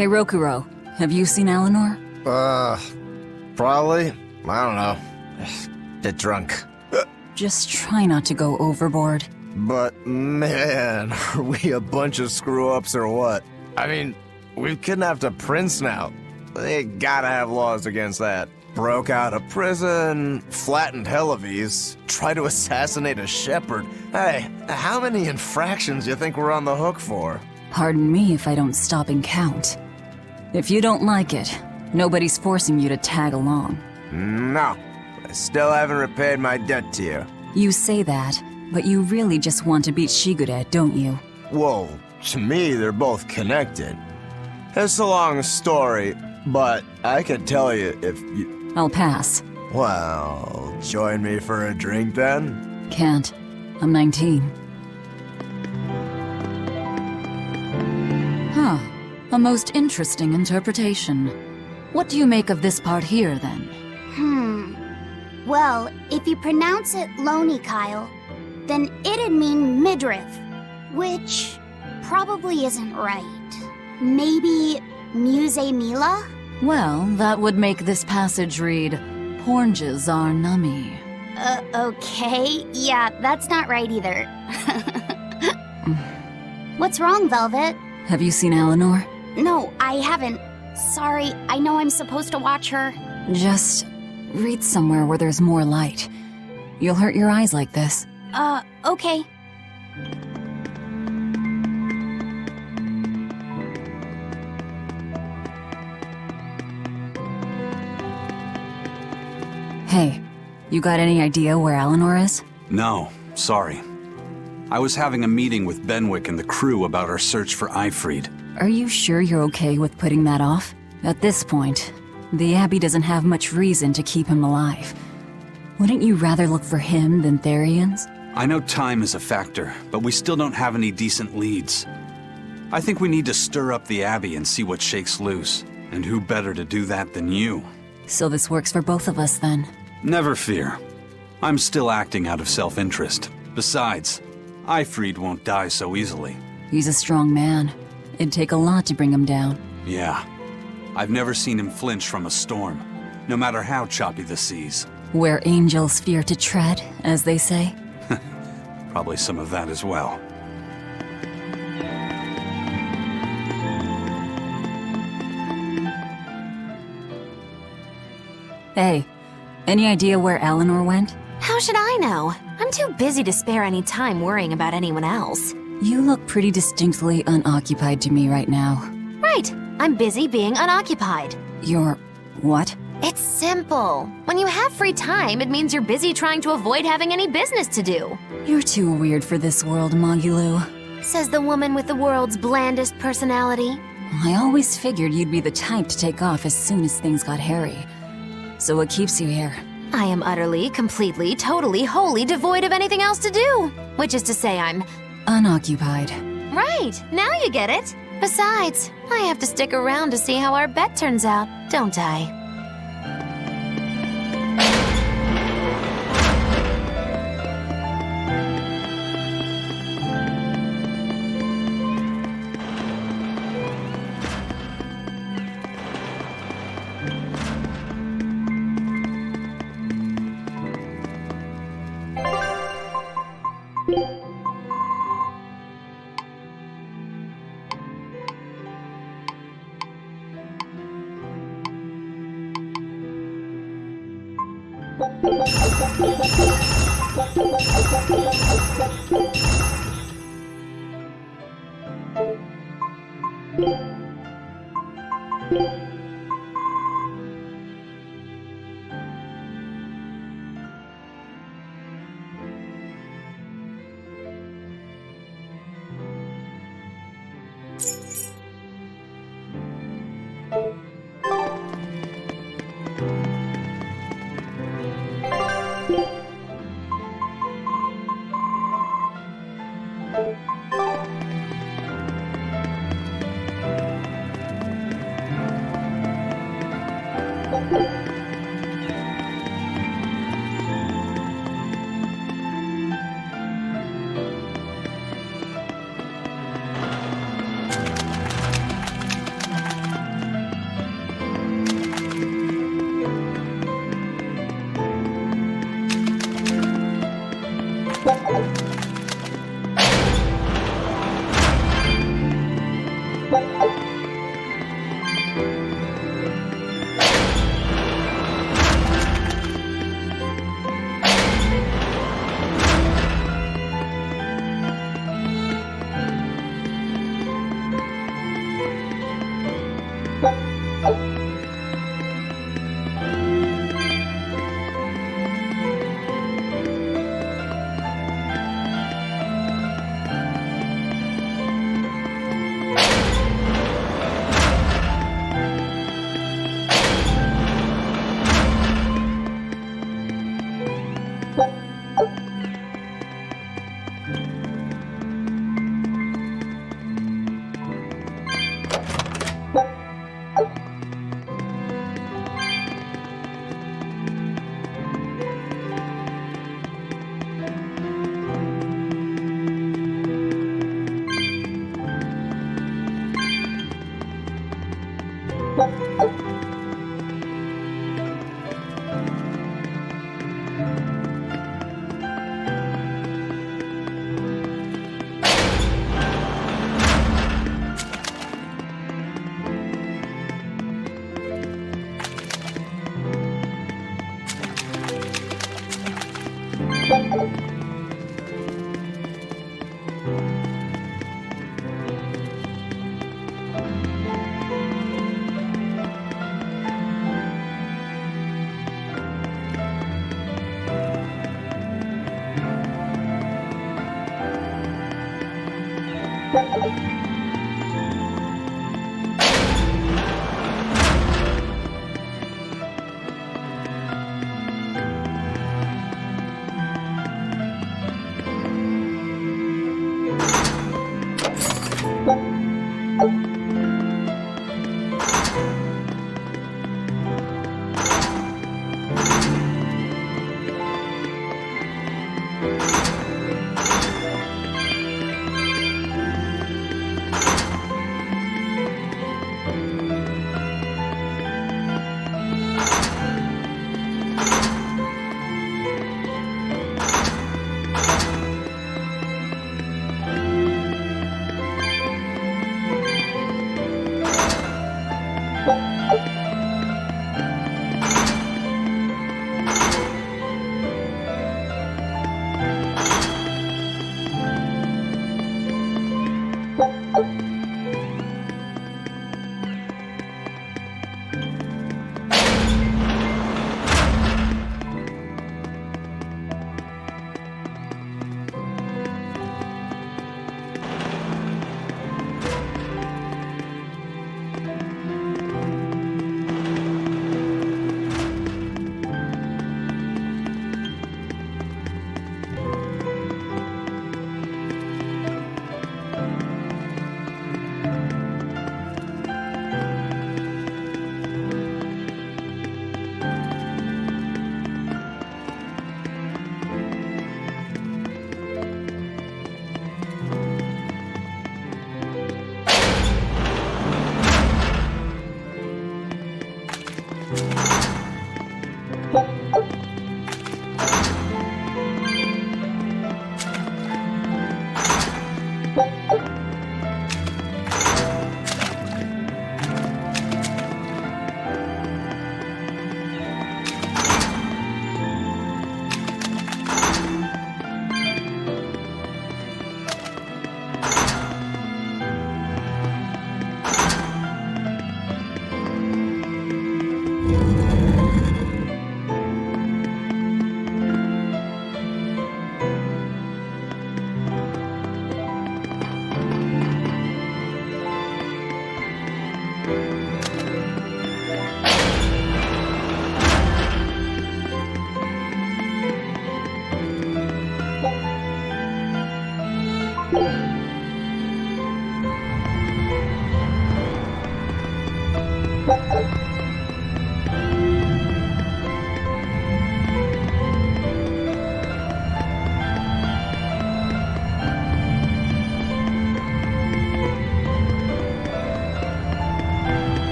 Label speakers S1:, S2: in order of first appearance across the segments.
S1: Hey Rokuro, have you seen Eleanor?
S2: Probably. I don't know. Bit drunk.
S1: Just try not to go overboard.
S2: But man, are we a bunch of screw-ups or what? I mean, we've kidnapped a prince now. They gotta have laws against that. Broke out of prison, flattened Helives, tried to assassinate a shepherd. Hey, how many infractions do you think we're on the hook for?
S1: Pardon me if I don't stop and count. If you don't like it, nobody's forcing you to tag along.
S2: No, I still haven't repaid my debt to you.
S1: You say that, but you really just want to beat Shigure, don't you?
S2: Well, to me, they're both connected. It's a long story, but I could tell you if you...
S1: I'll pass.
S2: Well, join me for a drink then?
S1: Can't. I'm 19. Huh. A most interesting interpretation. What do you make of this part here, then?
S3: Well, if you pronounce it Loney, Kyle, then it'd mean midriff, which probably isn't right. Maybe Muse Mila?
S1: Well, that would make this passage read, Pornges are nummy.
S3: Okay. Yeah, that's not right either. What's wrong, Velvet?
S1: Have you seen Eleanor?
S3: No, I haven't. Sorry, I know I'm supposed to watch her.
S1: Just read somewhere where there's more light. You'll hurt your eyes like this.
S3: Okay.
S1: Hey, you got any idea where Eleanor is?
S4: No, sorry. I was having a meeting with Benwick and the crew about our search for Eifried.
S1: Are you sure you're okay with putting that off? At this point, the Abbey doesn't have much reason to keep him alive. Wouldn't you rather look for him than Therians?
S4: I know time is a factor, but we still don't have any decent leads. I think we need to stir up the Abbey and see what shakes loose. And who better to do that than you?
S1: So this works for both of us then.
S4: Never fear. I'm still acting out of self-interest. Besides, Eifried won't die so easily.
S1: He's a strong man. It'd take a lot to bring him down.
S4: Yeah. I've never seen him flinch from a storm, no matter how choppy the seas.
S1: Where angels fear to tread, as they say.
S4: Probably some of that as well.
S1: Hey, any idea where Eleanor went?
S5: How should I know? I'm too busy to spare any time worrying about anyone else.
S1: You look pretty distinctly unoccupied to me right now.
S5: Right, I'm busy being unoccupied.
S1: You're... what?
S5: It's simple. When you have free time, it means you're busy trying to avoid having any business to do.
S1: You're too weird for this world, Magilou.
S5: Says the woman with the world's blandest personality.
S1: I always figured you'd be the type to take off as soon as things got hairy. So what keeps you here?
S5: I am utterly, completely, totally, wholly devoid of anything else to do. Which is to say I'm...
S1: unoccupied.
S5: Right, now you get it. Besides, I have to stick around to see how our bet turns out, don't I?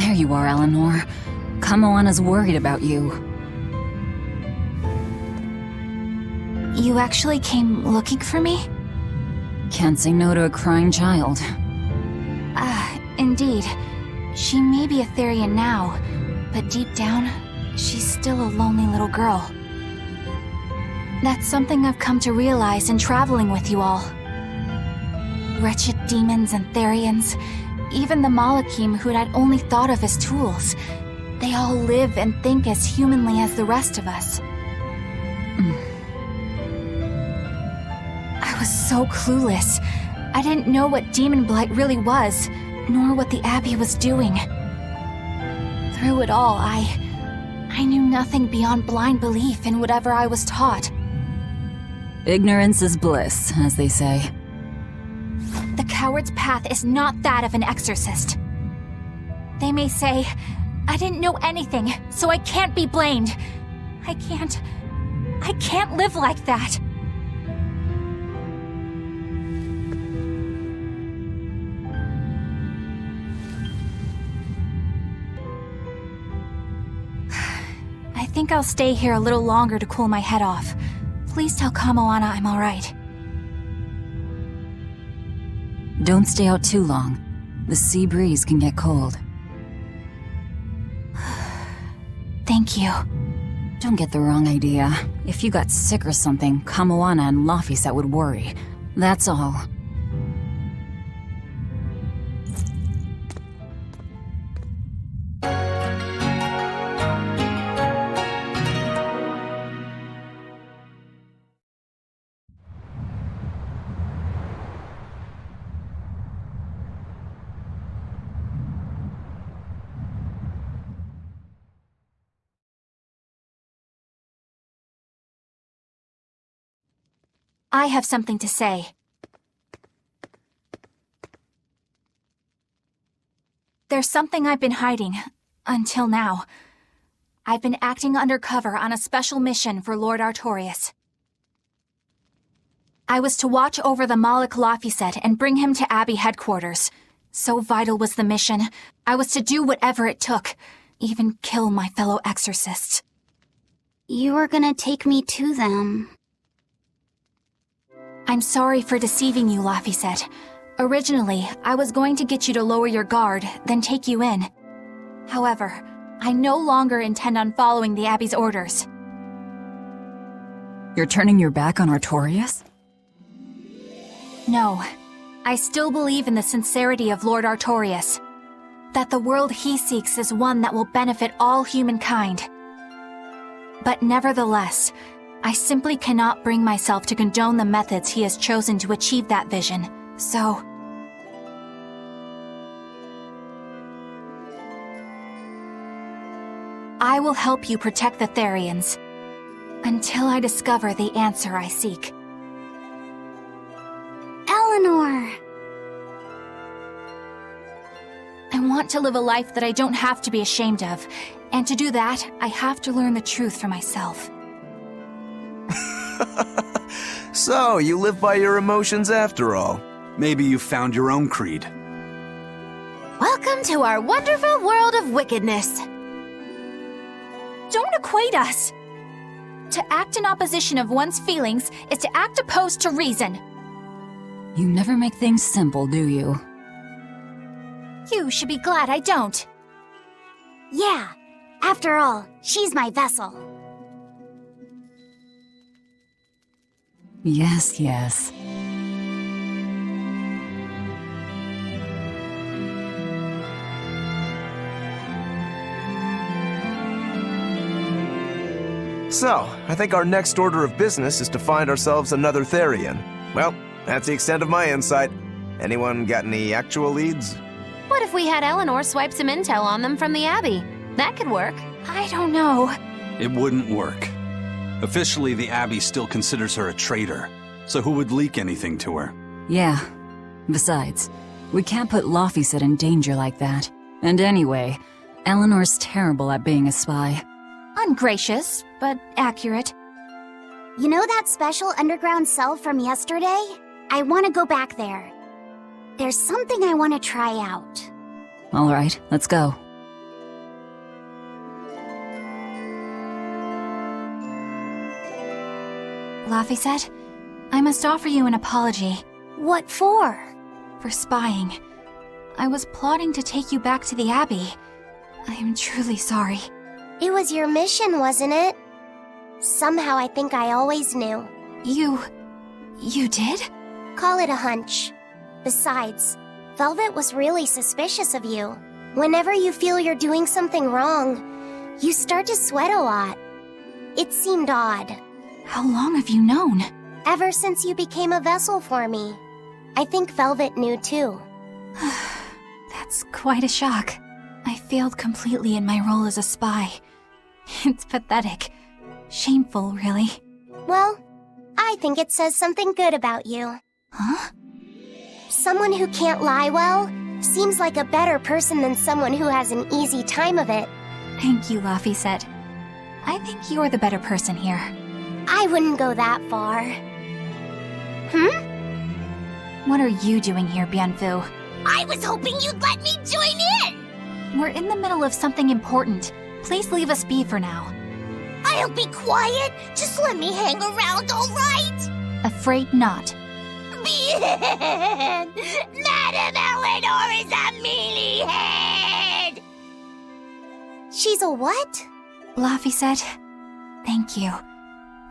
S1: There you are, Eleanor. Kamoana's worried about you.
S6: You actually came looking for me?
S1: Can't say no to a crying child.
S6: Indeed. She may be a Therian now, but deep down, she's still a lonely little girl. That's something I've come to realize in traveling with you all. Wretched demons and Therians, even the Malakim who'd I'd only thought of as tools, they all live and think as humanly as the rest of us. I was so clueless. I didn't know what demon blight really was, nor what the Abbey was doing. Through it all, I knew nothing beyond blind belief in whatever I was taught.
S1: Ignorance is bliss, as they say.
S6: The coward's path is not that of an exorcist. They may say, I didn't know anything, so I can't be blamed. I can't live like that. I think I'll stay here a little longer to cool my head off. Please tell Kamoana I'm alright.
S1: Don't stay out too long. The sea breeze can get cold.
S6: Thank you.
S1: Don't get the wrong idea. If you got sick or something, Kamoana and Laphicet would worry. That's all.
S6: I have something to say. There's something I've been hiding, until now. I've been acting undercover on a special mission for Lord Artorias. I was to watch over the Malik Laphicet and bring him to Abbey headquarters. So vital was the mission, I was to do whatever it took, even kill my fellow exorcists.
S3: You were gonna take me to them.
S6: I'm sorry for deceiving you, Laphicet. Originally, I was going to get you to lower your guard, then take you in. However, I no longer intend on following the Abbey's orders.
S1: You're turning your back on Artorias?
S6: No. I still believe in the sincerity of Lord Artorias. That the world he seeks is one that will benefit all humankind. But nevertheless, I simply cannot bring myself to condone the methods he has chosen to achieve that vision, so... I will help you protect the Therians, until I discover the answer I seek.
S3: Eleanor!
S6: I want to live a life that I don't have to be ashamed of, and to do that, I have to learn the truth for myself.
S2: So, you live by your emotions after all.
S4: Maybe you found your own creed.
S5: Welcome to our wonderful world of wickedness.
S6: Don't equate us! To act in opposition of one's feelings is to act opposed to reason.
S1: You never make things simple, do you?
S6: You should be glad I don't.
S3: Yeah, after all, she's my vessel.
S1: Yes, yes.
S2: So, I think our next order of business is to find ourselves another Therian. Well, that's the extent of my insight. Anyone got any actual leads?
S5: What if we had Eleanor swipe some intel on them from the Abbey? That could work.
S6: I don't know.
S4: It wouldn't work. Officially, the Abbey still considers her a traitor, so who would leak anything to her?
S1: Yeah. Besides, we can't put Laphicet in danger like that. And anyway, Eleanor's terrible at being a spy.
S6: Ungracious, but accurate.
S3: You know that special underground cell from yesterday? I want to go back there. There's something I want to try out.
S1: All right, let's go.
S6: Laphicet, I must offer you an apology.
S3: What for?
S6: For spying. I was plotting to take you back to the Abbey. I am truly sorry.
S3: It was your mission, wasn't it? Somehow I think I always knew.
S6: You did?
S3: Call it a hunch. Besides, Velvet was really suspicious of you. Whenever you feel you're doing something wrong, you start to sweat a lot. It seemed odd.
S6: How long have you known?
S3: Ever since you became a vessel for me. I think Velvet knew too.
S6: That's quite a shock. I failed completely in my role as a spy. It's pathetic. Shameful, really.
S3: Well, I think it says something good about you.
S6: Huh?
S3: Someone who can't lie well seems like a better person than someone who has an easy time of it.
S6: Thank you, Laphicet. I think you're the better person here.
S3: I wouldn't go that far.
S6: What are you doing here, Bienfu?
S3: I was hoping you'd let me join in!
S6: We're in the middle of something important. Please leave us be for now.
S3: I'll be quiet. Just let me hang around, all right?
S6: Afraid not.
S3: Madame Eleanor is a mealyhead! She's a what?
S6: Laphicet, thank you.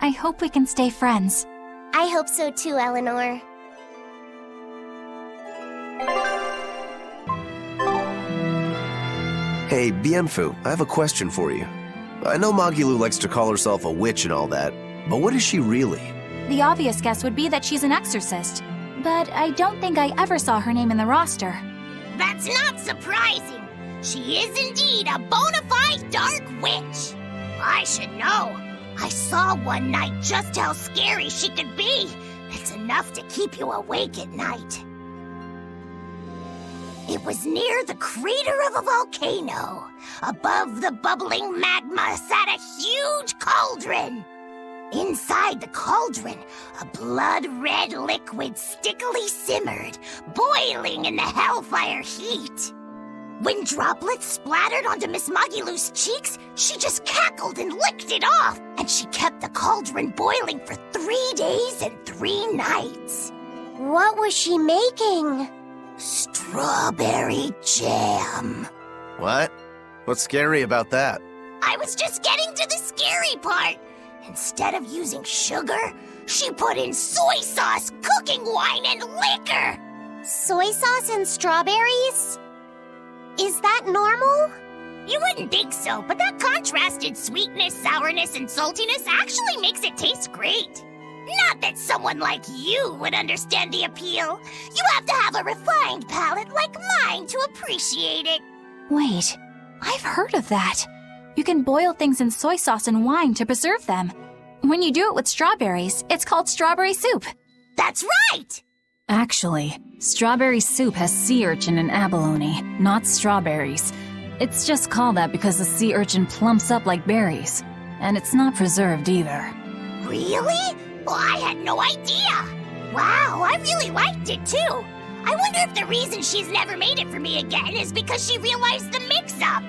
S6: I hope we can stay friends.
S3: I hope so too, Eleanor.
S2: Hey, Bienfu, I have a question for you. I know Magilu likes to call herself a witch and all that, but what is she really?
S6: The obvious guess would be that she's an exorcist, but I don't think I ever saw her name in the roster.
S3: That's not surprising. She is indeed a bona fide dark witch. I should know. I saw one night just how scary she could be. It's enough to keep you awake at night. It was near the crater of a volcano. Above the bubbling magma sat a huge cauldron. Inside the cauldron, a blood-red liquid stickily simmered, boiling in the hellfire heat. When droplets splattered onto Miss Magilu's cheeks, she just cackled and licked it off, and she kept the cauldron boiling for 3 days and 3 nights. What was she making? Strawberry jam.
S2: What? What's scary about that?
S3: I was just getting to the scary part. Instead of using sugar, she put in soy sauce, cooking wine, and liquor. Soy sauce and strawberries? Is that normal? You wouldn't think so, but that contrasted sweetness, sourness, and saltiness actually makes it taste great. Not that someone like you would understand the appeal. You have to have a refined palate like mine to appreciate it.
S6: Wait, I've heard of that. You can boil things in soy sauce and wine to preserve them. When you do it with strawberries, it's called strawberry soup.
S3: That's right!
S1: Actually, strawberry soup has sea urchin and abalone, not strawberries. It's just called that because the sea urchin plumps up like berries. And it's not preserved either.
S3: Really? Well, I had no idea. Wow, I really liked it too. I wonder if the reason she's never made it for me again is because she realized the mix-up.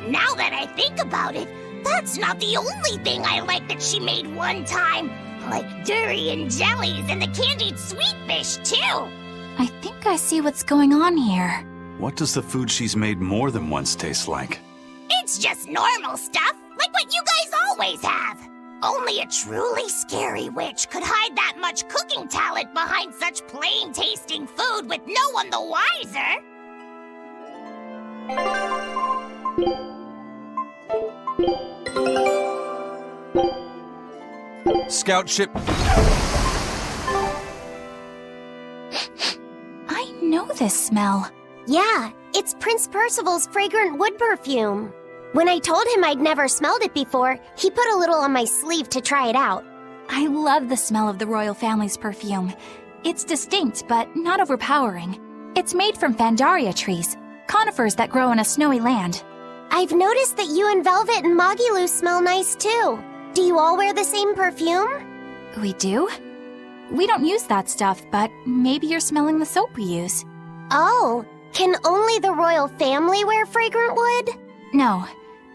S3: Now that I think about it, that's not the only thing I like that she made one time. Like durian jellies and the candied sweet fish too.
S6: I think I see what's going on here.
S4: What does the food she's made more than once taste like?
S3: It's just normal stuff, like what you guys always have. Only a truly scary witch could hide that much cooking talent behind such plain-tasting food with no one the wiser.
S4: Scout ship.
S6: I know this smell.
S3: Yeah, it's Prince Percival's fragrant wood perfume. When I told him I'd never smelled it before, he put a little on my sleeve to try it out.
S6: I love the smell of the royal family's perfume. It's distinct, but not overpowering. It's made from Fandaria trees, conifers that grow in a snowy land.
S3: I've noticed that you and Velvet and Magilu smell nice too. Do you all wear the same perfume?
S6: We do? We don't use that stuff, but maybe you're smelling the soap we use.
S3: Oh, can only the royal family wear fragrant wood?
S6: No.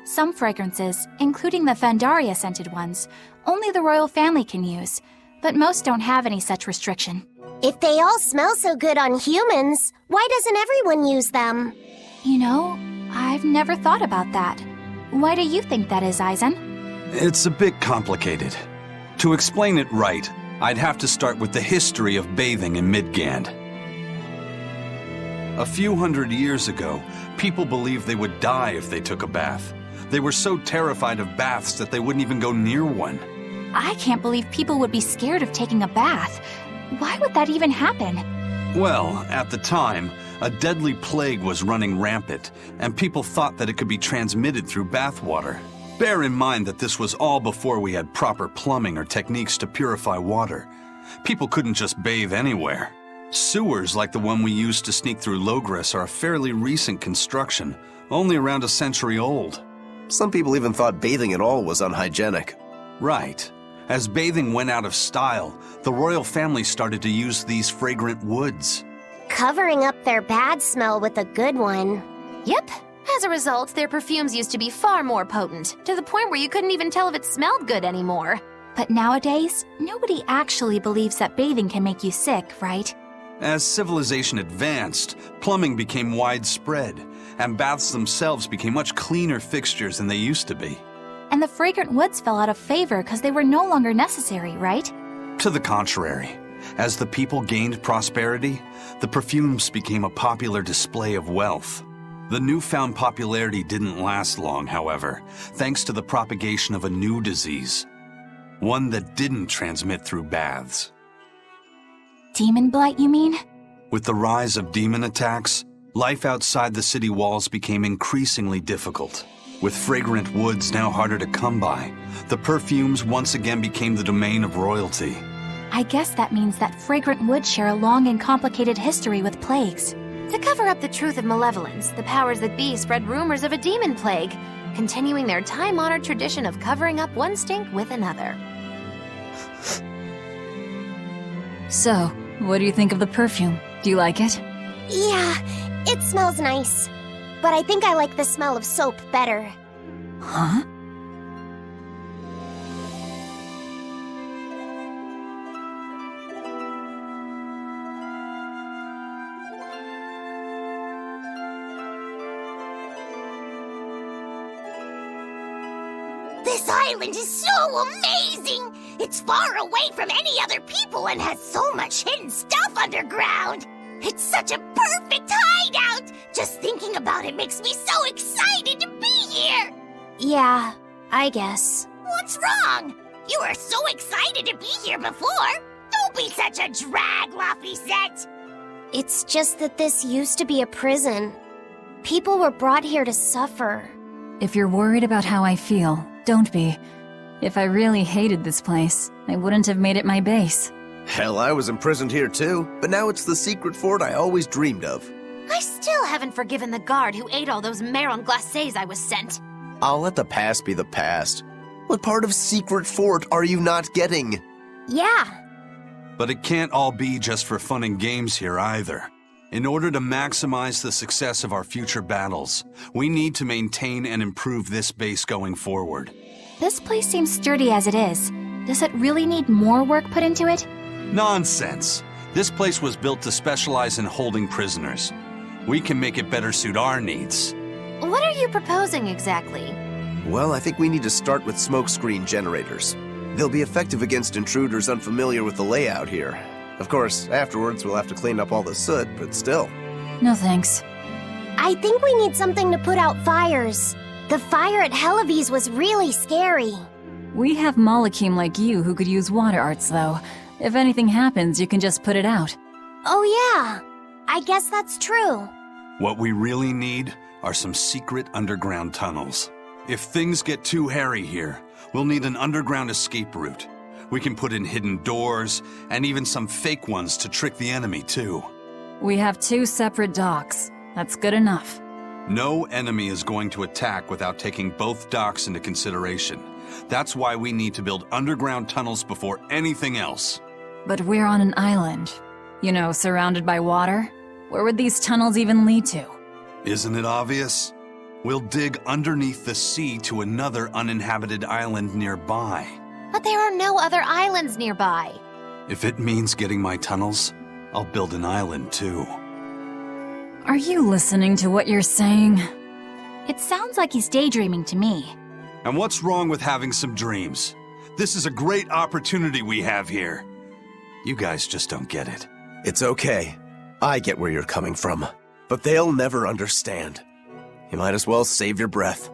S6: Some fragrances, including the Fandaria scented ones, only the royal family can use. but most don't have any such restriction.
S3: If they all smell so good on humans, why doesn't everyone use them?
S6: You know, I've never thought about that. Why do you think that is, Aizen?
S4: It's a bit complicated. To explain it right, I'd have to start with the history of bathing in Midgand. A few hundred years ago, people believed they would die if they took a bath. They were so terrified of baths that they wouldn't even go near one.
S6: I can't believe people would be scared of taking a bath. Why would that even happen?
S4: Well, at the time, a deadly plague was running rampant, and people thought that it could be transmitted through bathwater. Bear in mind that this was all before we had proper plumbing or techniques to purify water. People couldn't just bathe anywhere. Sewers like the one we used to sneak through Logres are a fairly recent construction, only around a century old.
S2: Some people even thought bathing at all was unhygienic.
S4: Right. As bathing went out of style, the royal family started to use these fragrant woods.
S3: Covering up their bad smell with a good one.
S5: Yep. As a result, their perfumes used to be far more potent, to the point where you couldn't even tell if it smelled good anymore.
S6: But nowadays, nobody actually believes that bathing can make you sick, right?
S4: As civilization advanced, plumbing became widespread, and baths themselves became much cleaner fixtures than they used to be.
S6: And the fragrant woods fell out of favor because they were no longer necessary, right?
S4: To the contrary, as the people gained prosperity, the perfumes became a popular display of wealth. The newfound popularity didn't last long, however, thanks to the propagation of a new disease. One that didn't transmit through baths.
S6: Demon blight, you mean?
S4: With the rise of demon attacks, life outside the city walls became increasingly difficult. With fragrant woods now harder to come by, the perfumes once again became the domain of royalty.
S6: I guess that means that fragrant woods share a long and complicated history with plagues.
S5: To cover up the truth of malevolence, the powers that be spread rumors of a demon plague, continuing their time-honored tradition of covering up one stink with another.
S1: So, what do you think of the perfume? Do you like it?
S3: Yeah, it smells nice. But I think I like the smell of soap better.
S1: Huh?
S3: This island is so amazing! It's far away from any other people and has so much hidden stuff underground! It's such a perfect hideout! Just thinking about it makes me so excited to be here!
S6: Yeah, I guess.
S3: What's wrong? You were so excited to be here before! Don't be such a drag, Laphicet! It's just that this used to be a prison. People were brought here to suffer.
S1: If you're worried about how I feel, don't be. If I really hated this place, I wouldn't have made it my base.
S2: Hell, I was imprisoned here too, but now it's the secret fort I always dreamed of.
S5: I still haven't forgiven the guard who ate all those marron glacés I was sent.
S2: I'll let the past be the past. What part of secret fort are you not getting?
S3: Yeah.
S4: But it can't all be just for fun and games here either. In order to maximize the success of our future battles, we need to maintain and improve this base going forward.
S6: This place seems sturdy as it is. Does it really need more work put into it?
S4: Nonsense! This place was built to specialize in holding prisoners. We can make it better suit our needs.
S5: What are you proposing exactly?
S2: Well, I think we need to start with smokescreen generators. They'll be effective against intruders unfamiliar with the layout here. Of course, afterwards we'll have to clean up all the soot, but still.
S1: No thanks.
S3: I think we need something to put out fires. The fire at Helavi's was really scary.
S1: We have Malakim like you who could use water arts, though. If anything happens, you can just put it out.
S3: Oh yeah, I guess that's true.
S4: What we really need are some secret underground tunnels. If things get too hairy here, we'll need an underground escape route. We can put in hidden doors, and even some fake ones to trick the enemy, too.
S1: We have 2 separate docks. That's good enough.
S4: No enemy is going to attack without taking both docks into consideration. That's why we need to build underground tunnels before anything else.
S1: But we're on an island. You know, surrounded by water. Where would these tunnels even lead to?
S4: Isn't it obvious? We'll dig underneath the sea to another uninhabited island nearby.
S5: But there are no other islands nearby.
S4: If it means getting my tunnels, I'll build an island too.
S1: Are you listening to what you're saying?
S6: It sounds like he's daydreaming to me.
S4: And what's wrong with having some dreams? This is a great opportunity we have here. You guys just don't get it.
S2: It's okay. I get where you're coming from. But they'll never understand. You might as well save your breath.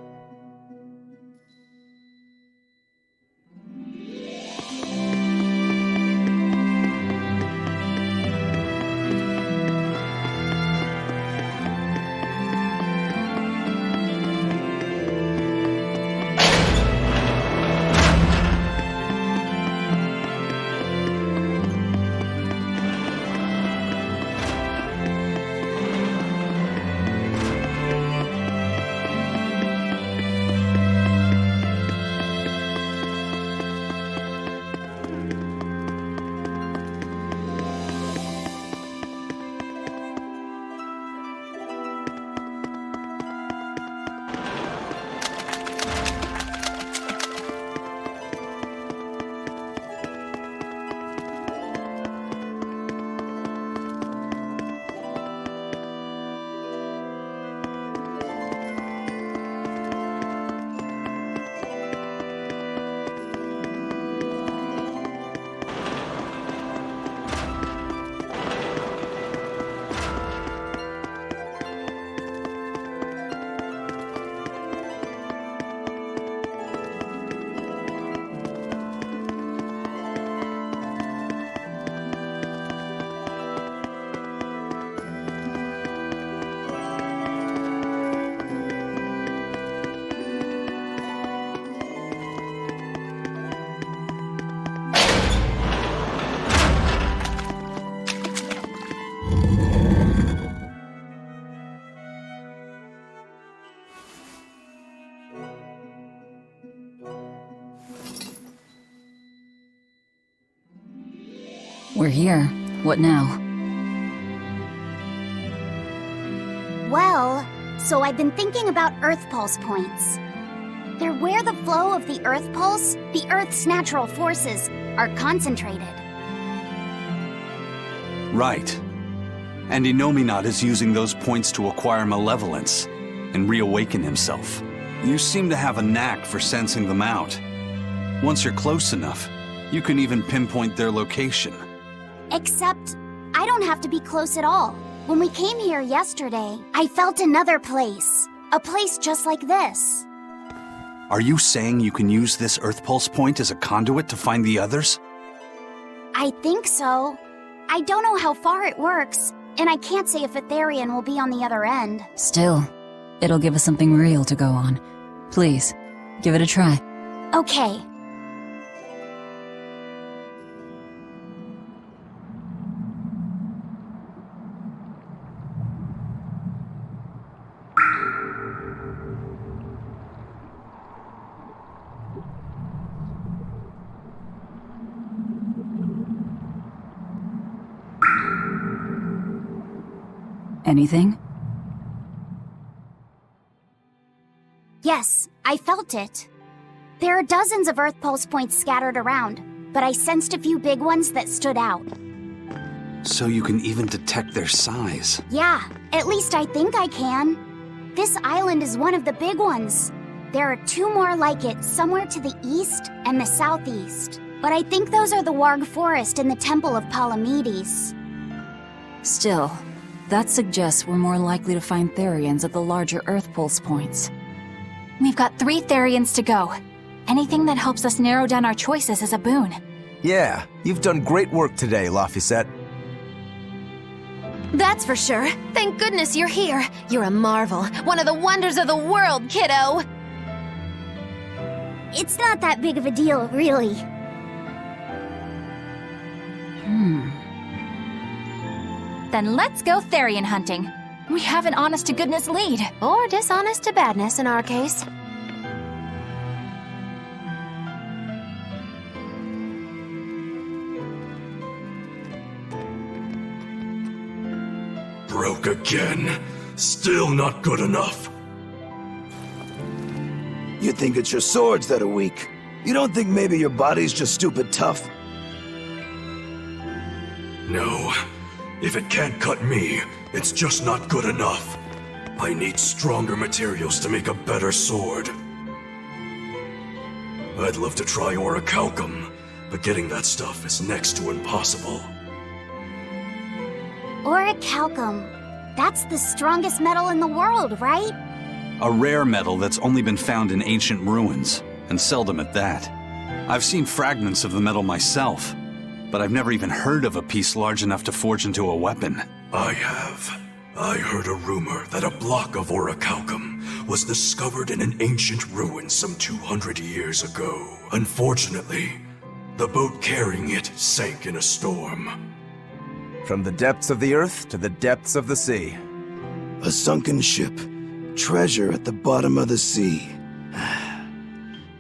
S1: We're here. What now?
S3: Well, so I've been thinking about Earth Pulse points. They're where the flow of the Earth Pulse, the Earth's natural forces, are concentrated.
S4: Right. And Innominat is using those points to acquire malevolence and reawaken himself. You seem to have a knack for sensing them out. Once you're close enough, you can even pinpoint their location.
S3: Except, I don't have to be close at all. When we came here yesterday, I felt another place. A place just like this.
S4: Are you saying you can use this Earth Pulse point as a conduit to find the others?
S3: I think so. I don't know how far it works, and I can't say if Etherian will be on the other end.
S1: Still, it'll give us something real to go on. Please, give it a try.
S3: Okay.
S1: Anything?
S3: Yes, I felt it. There are dozens of Earth Pulse points scattered around, but I sensed a few big ones that stood out.
S4: So you can even detect their size.
S3: Yeah, at least I think I can. This island is one of the big ones. There are two more like it somewhere to the east and the southeast. But I think those are the Warg Forest and the Temple of Palamedes.
S1: Still, that suggests we're more likely to find Therians at the larger Earth Pulse points.
S6: We've got 3 Therians to go. Anything that helps us narrow down our choices is a boon.
S2: Yeah, you've done great work today, Laphicet.
S5: That's for sure. Thank goodness you're here. You're a marvel. One of the wonders of the world, kiddo!
S3: It's not that big of a deal, really.
S6: Then let's go Therian hunting. We have an honest-to-goodness lead.
S5: Or dishonest to badness in our case.
S7: Broke again. Still not good enough.
S8: You think it's your swords that are weak. You don't think maybe your body's just stupid tough?
S7: No. If it can't cut me, it's just not good enough. I need stronger materials to make a better sword. I'd love to try orichalcum, but getting that stuff is next to impossible.
S3: Orichalcum. That's the strongest metal in the world, right?
S4: A rare metal that's only been found in ancient ruins, and seldom at that. I've seen fragments of the metal myself, but I've never even heard of a piece large enough to forge into a weapon.
S7: I have. I heard a rumor that a block of orichalcum was discovered in an ancient ruin some 200 years ago. Unfortunately, the boat carrying it sank in a storm.
S2: From the depths of the earth to the depths of the sea.
S8: A sunken ship. Treasure at the bottom of the sea.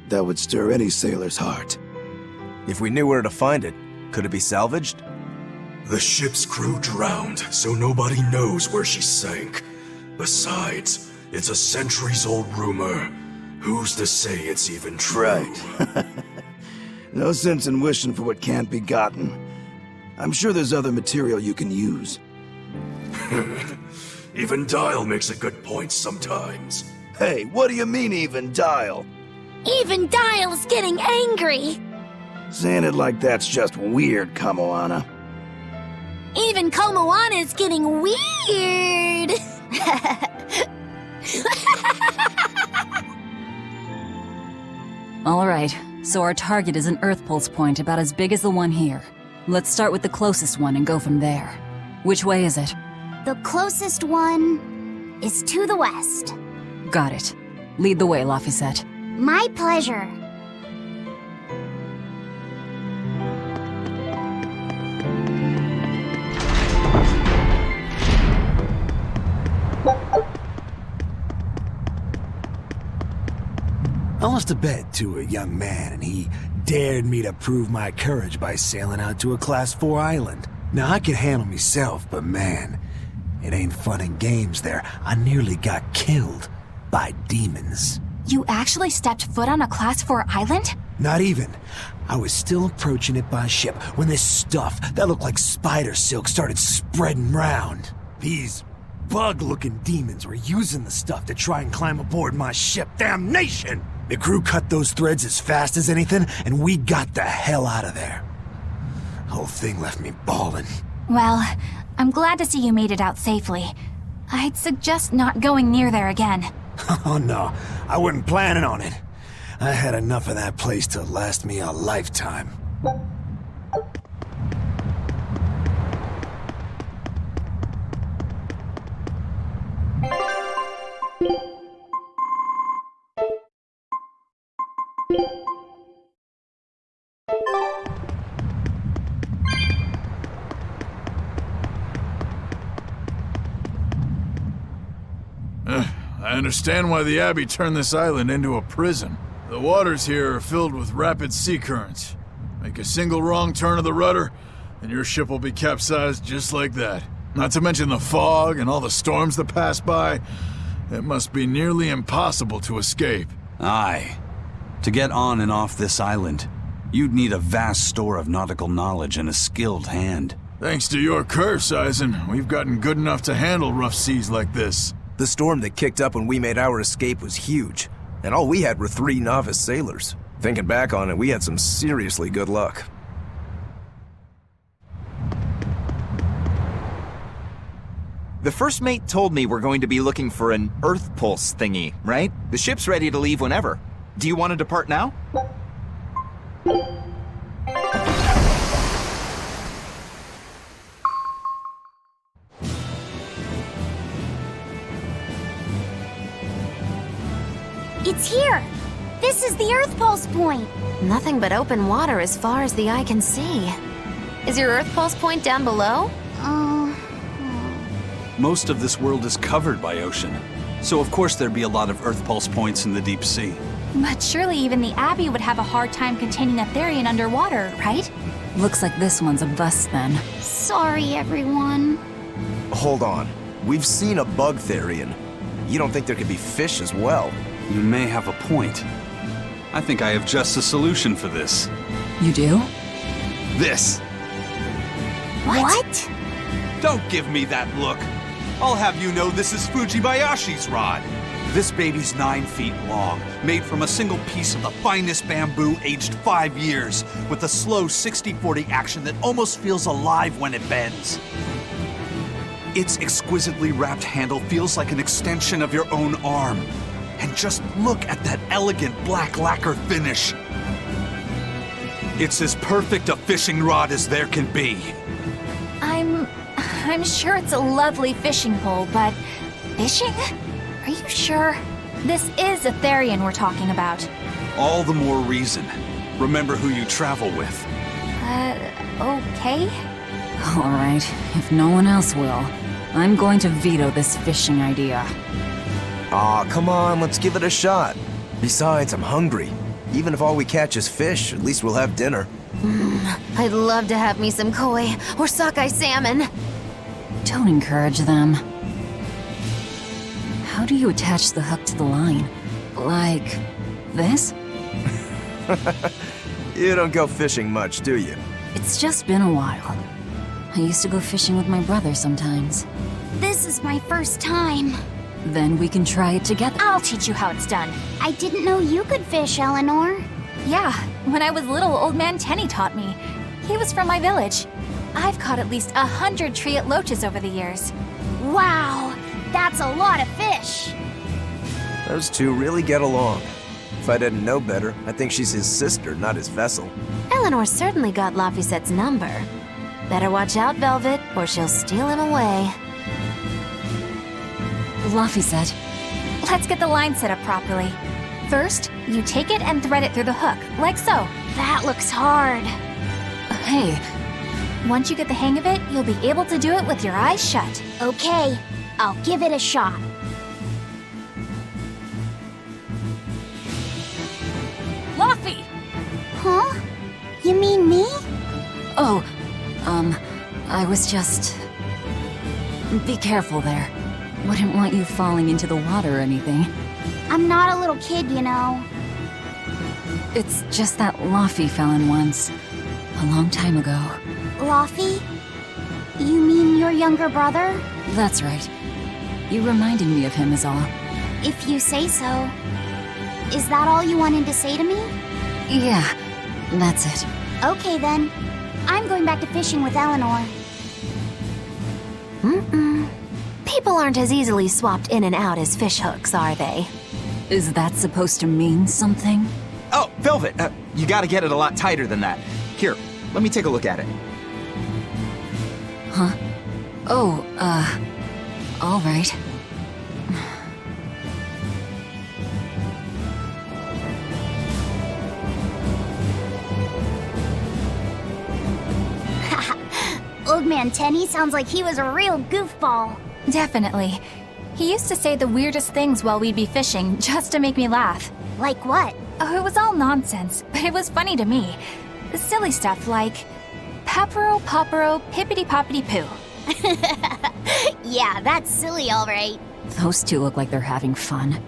S8: That would stir any sailor's heart.
S2: If we knew where to find it, could it be salvaged?
S7: The ship's crew drowned, so nobody knows where she sank. Besides, it's a centuries-old rumor. Who's to say it's even true?
S8: Right. No sense in wishing for what can't be gotten. I'm sure there's other material you can use.
S7: Even Dial makes a good point sometimes.
S8: Hey, what do you mean, even Dial?
S3: Even Dial's getting angry!
S8: Saying it like that's just weird, Kamoana.
S3: Even Komoana's getting weird!
S1: Alright, so our target is an Earth Pulse point about as big as the one here. Let's start with the closest one and go from there. Which way is it?
S3: The closest one is to the west.
S1: Got it. Lead the way, Laphicet.
S3: My pleasure.
S9: I lost a bet to a young man, and he dared me to prove my courage by sailing out to a Class 4 island. Now, I can handle myself, but man, it ain't fun and games there. I nearly got killed by demons.
S6: You actually stepped foot on a Class 4 island?
S9: Not even. I was still approaching it by ship when this stuff that looked like spider silk started spreading round. These bug-looking demons were using the stuff to try and climb aboard my ship. Damnation! The crew cut those threads as fast as anything, and we got the hell out of there. The whole thing left me bawling.
S6: Well, I'm glad to see you made it out safely. I'd suggest not going near there again.
S9: Oh no, I wasn't planning on it. I had enough of that place to last me a lifetime.
S10: I understand why the Abbey turned this island into a prison. The waters here are filled with rapid sea currents. Make a single wrong turn of the rudder, and your ship will be capsized just like that. Not to mention the fog and all the storms that pass by. It must be nearly impossible to escape.
S4: Aye. To get on and off this island, you'd need a vast store of nautical knowledge and a skilled hand.
S10: Thanks to your curse, Eisen, we've gotten good enough to handle rough seas like this.
S2: The storm that kicked up when we made our escape was huge, and all we had were 3 novice sailors. Thinking back on it, we had some seriously good luck.
S11: The first mate told me we're going to be looking for an Earth Pulse thingy, right? The ship's ready to leave whenever. Do you want to depart now?
S3: It's here! This is the Earth Pulse point!
S5: Nothing but open water as far as the eye can see. Is your Earth Pulse point down below?
S4: Most of this world is covered by ocean, so of course there'd be a lot of Earth Pulse points in the deep sea.
S6: But surely even the Abbey would have a hard time containing a Therian underwater, right?
S1: Looks like this one's a bust then.
S3: Sorry, everyone.
S2: Hold on. We've seen a bug Therian. You don't think there could be fish as well?
S4: You may have a point. I think I have just a solution for this.
S1: You do?
S4: This!
S3: What?
S4: Don't give me that look. I'll have you know this is Fujibayashi's rod. This baby's 9 feet long, made from a single piece of the finest bamboo aged 5 years, with a slow 60-40 action that almost feels alive when it bends. Its exquisitely wrapped handle feels like an extension of your own arm. And just look at that elegant black lacquer finish. It's as perfect a fishing rod as there can be.
S6: I'm sure it's a lovely fishing pole, but fishing? Are you sure? This is a Therian we're talking about.
S4: All the more reason. Remember who you travel with.
S6: Okay?
S1: All right, if no one else will, I'm going to veto this fishing idea.
S2: Aw, come on, let's give it a shot. Besides, I'm hungry. Even if all we catch is fish, at least we'll have dinner.
S5: I'd love to have me some koi or sockeye salmon.
S1: Don't encourage them. How do you attach the hook to the line? Like this?
S2: You don't go fishing much, do you?
S1: It's just been a while. I used to go fishing with my brother sometimes.
S6: This is my first time.
S1: Then we can try it together.
S6: I'll teach you how it's done.
S3: I didn't know you could fish, Eleanor.
S6: Yeah, when I was little, Old Man Tenny taught me. He was from my village. I've caught at least 100 triot loaches over the years.
S3: Wow, that's a lot of fish.
S2: Those two really get along. If I didn't know better, I think she's his sister, not his vessel.
S5: Eleanor certainly got Lafisette's number. Better watch out, Velvet, or she'll steal him away.
S1: Laphicet,
S6: Let's get the line set up properly. First, you take it and thread it through the hook, like so.
S3: That looks hard.
S1: hey,
S6: Once you get the hang of it, you'll be able to do it with your eyes shut.
S3: Okay, I'll give it a shot.
S1: Laffy!
S3: Huh? You mean me?
S1: Oh, I was just... Be careful there. Wouldn't want you falling into the water or anything.
S3: I'm not a little kid, you know.
S1: It's just that Laffy fell in once. A long time ago.
S3: Laffy? You mean your younger brother?
S1: That's right. You reminded me of him is all.
S3: If you say so. Is that all you wanted to say to me?
S1: Yeah, that's it.
S3: Okay then. I'm going back to fishing with Eleanor.
S5: People aren't as easily swapped in and out as fishhooks, are they?
S1: Is that supposed to mean something?
S11: Oh, Velvet, you gotta get it a lot tighter than that. Here, let me take a look at it.
S1: Huh? Oh, all right.
S3: Old Man Tenny sounds like he was a real goofball.
S6: Definitely. He used to say the weirdest things while we'd be fishing, just to make me laugh.
S3: Like what?
S6: Oh, it was all nonsense, but it was funny to me. Silly stuff like... Papero, popero, pippity-poppity-poo.
S3: Yeah, that's silly, all right.
S1: Those two look like they're having fun.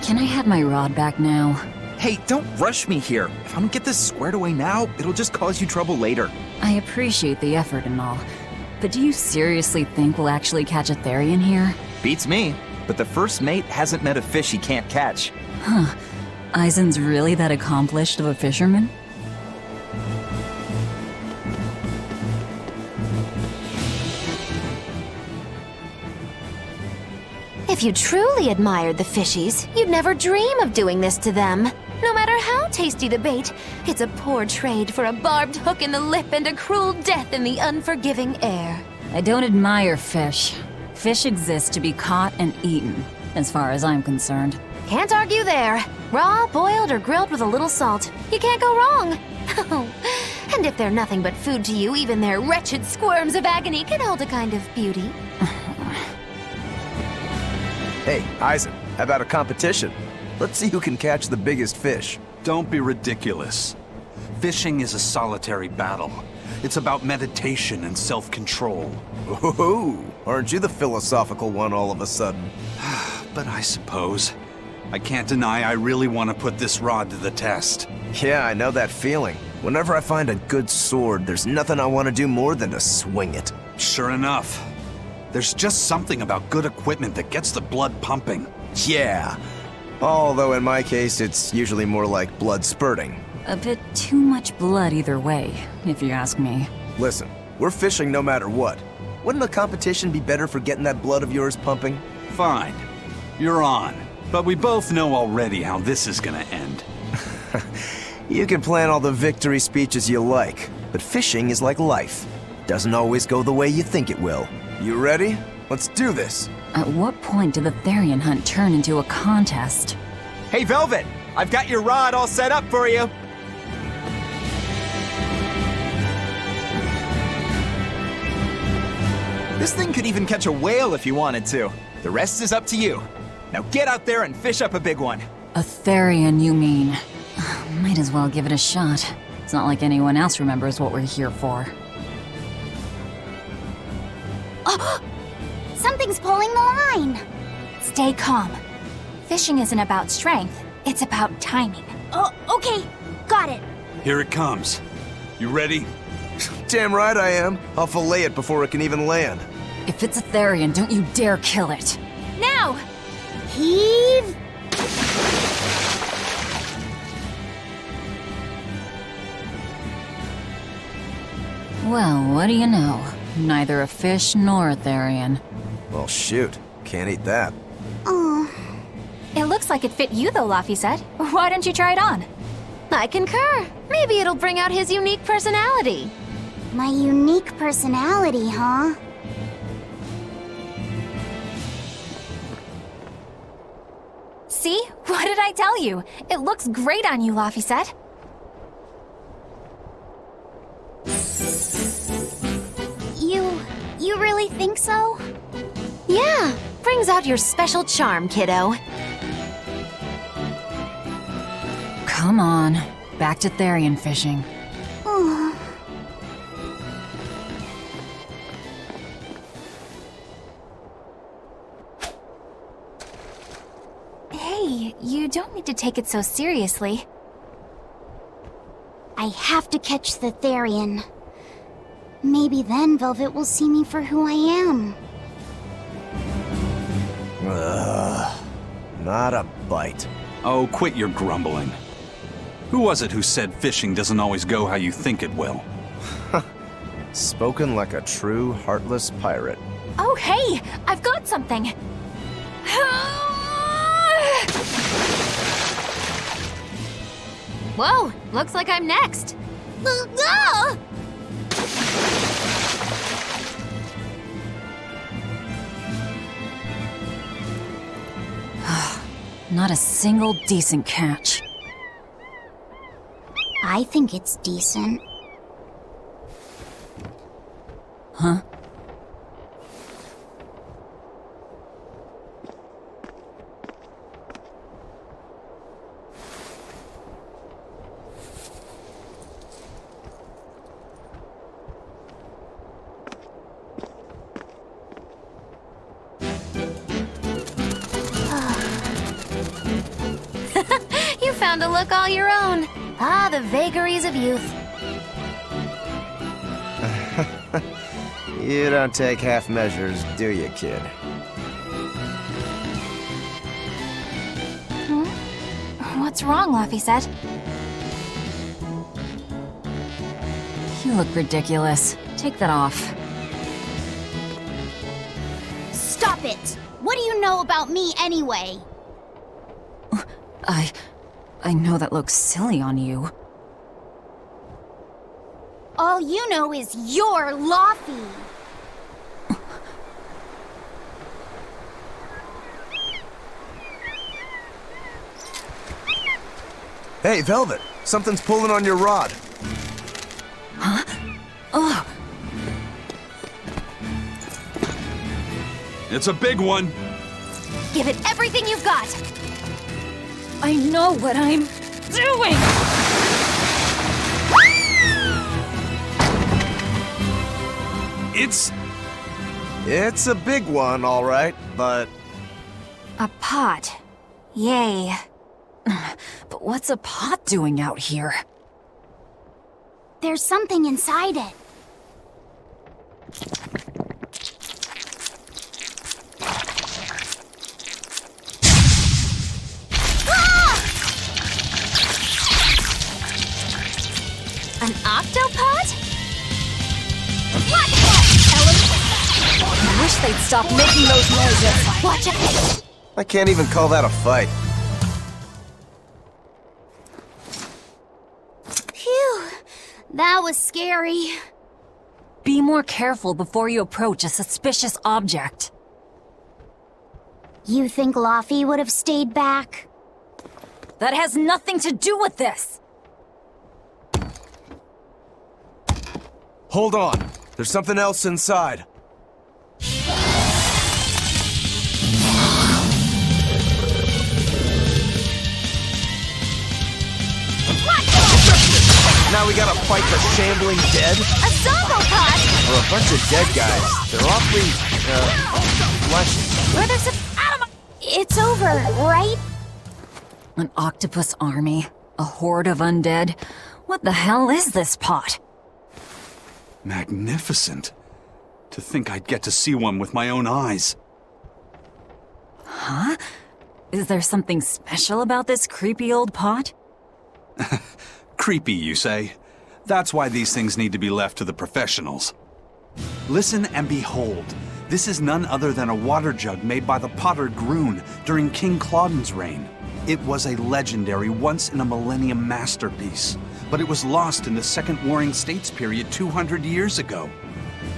S1: Can I have my rod back now?
S11: Hey, don't rush me here. If I don't get this squared away now, it'll just cause you trouble later.
S1: I appreciate the effort and all, but do you seriously think we'll actually catch a Therian here?
S11: Beats me, but the first mate hasn't met a fish he can't catch.
S1: Huh. Eisen's really that accomplished of a fisherman?
S5: If you truly admired the fishies, you'd never dream of doing this to them. No matter how tasty the bait, it's a poor trade for a barbed hook in the lip and a cruel death in the unforgiving air.
S1: I don't admire fish. Fish exist to be caught and eaten, as far as I'm concerned.
S5: Can't argue there. Raw, boiled, or grilled with a little salt. You can't go wrong. And if they're nothing but food to you, even their wretched squirms of agony can hold a kind of beauty.
S2: Hey, Eisen, how about a competition? Let's see who can catch the biggest fish.
S4: Don't be ridiculous. Fishing is a solitary battle. It's about meditation and self-control.
S2: Ooh, aren't you the philosophical one all of a sudden?
S4: But I suppose. I can't deny I really want to put this rod to the test.
S2: Yeah, I know that feeling. Whenever I find a good sword, there's nothing I want to do more than to swing it.
S4: Sure enough. There's just something about good equipment that gets the blood pumping.
S2: Yeah. Although in my case, it's usually more like blood spurting.
S1: A bit too much blood either way, if you ask me.
S2: Listen, we're fishing no matter what. Wouldn't a competition be better for getting that blood of yours pumping?
S4: Fine. You're on. But we both know already how this is gonna end.
S2: You can plan all the victory speeches you like, but fishing is like life. Doesn't always go the way you think it will. You ready? Let's do this.
S1: At what point did the Therian hunt turn into a contest?
S11: Hey, Velvet! I've got your rod all set up for you! This thing could even catch a whale if you wanted to. The rest is up to you. Now get out there and fish up a big one.
S1: A Therian, you mean? Might as well give it a shot. It's not like anyone else remembers what we're here for.
S6: Oh! Something's pulling the line! Stay calm. Fishing isn't about strength, it's about timing. Oh, okay. Got it.
S4: Here it comes. You ready?
S2: Damn right I am. I'll fillet it before it can even land.
S1: If it's a Therian, don't you dare kill it.
S6: Now! Heave!
S1: Well, what do you know? Neither a fish nor a Therian.
S2: Well, shoot. Can't eat that.
S6: Oh.
S5: It looks like it fit you though, Laphicet. Why don't you try it on? I concur. Maybe it'll bring out his unique personality.
S6: My unique personality, huh?
S5: See? What did I tell you? It looks great on you, Laphicet.
S6: You really think so?
S5: Yeah, brings out your special charm, kiddo.
S1: Come on. Back to Therian fishing.
S6: Oh.
S5: Hey, you don't need to take it so seriously.
S6: I have to catch the Therian. Maybe then Velvet will see me for who I am.
S2: Not a bite.
S4: Oh, quit your grumbling. Who was it who said fishing doesn't always go how you think it will?
S2: Spoken like a true, heartless pirate.
S5: Oh, hey! I've got something! Whoa, looks like I'm next.
S1: Not a single decent catch.
S6: I think it's decent.
S1: Huh?
S5: You found a look all your own. Ah, the vagaries of youth.
S2: You don't take half measures, do you, kid?
S5: What's wrong, Laphicet?
S1: You look ridiculous. Take that off.
S6: Stop it! What do you know about me anyway?
S1: I know that looks silly on you.
S6: All you know is you're Laffy.
S2: Hey, Velvet! Something's pulling on your rod.
S1: Huh? Oh!
S4: It's a big one.
S5: Give it everything you've got.
S1: I know what I'm doing!
S2: It's a big one, all right, but...
S5: A pot. Yay.
S1: But what's a pot doing out here?
S6: There's something inside it.
S5: An octopod?
S1: I wish they'd stop making those noises.
S5: Watch out!
S2: I can't even call that a fight.
S6: Phew, that was scary.
S1: Be more careful before you approach a suspicious object.
S6: You think Laffy would have stayed back?
S1: That has nothing to do with this!
S2: Hold on. There's something else inside. Now we gotta fight the shambling dead?
S6: A Zombopod!
S2: Or a bunch of dead guys. They're awfully, fleshy.
S6: Where there's a... It's over, right?
S1: An octopus army? A horde of undead? What the hell is this pot?
S4: Magnificent. To think I'd get to see one with my own eyes.
S1: Huh? Is there something special about this creepy old pot?
S4: Creepy, you say? That's why these things need to be left to the professionals. Listen and behold. This is none other than a water jug made by the potter Groon during King Clauden's reign. It was a legendary, once-in-a-millennium masterpiece, but it was lost in the Second Warring States period 200 years ago.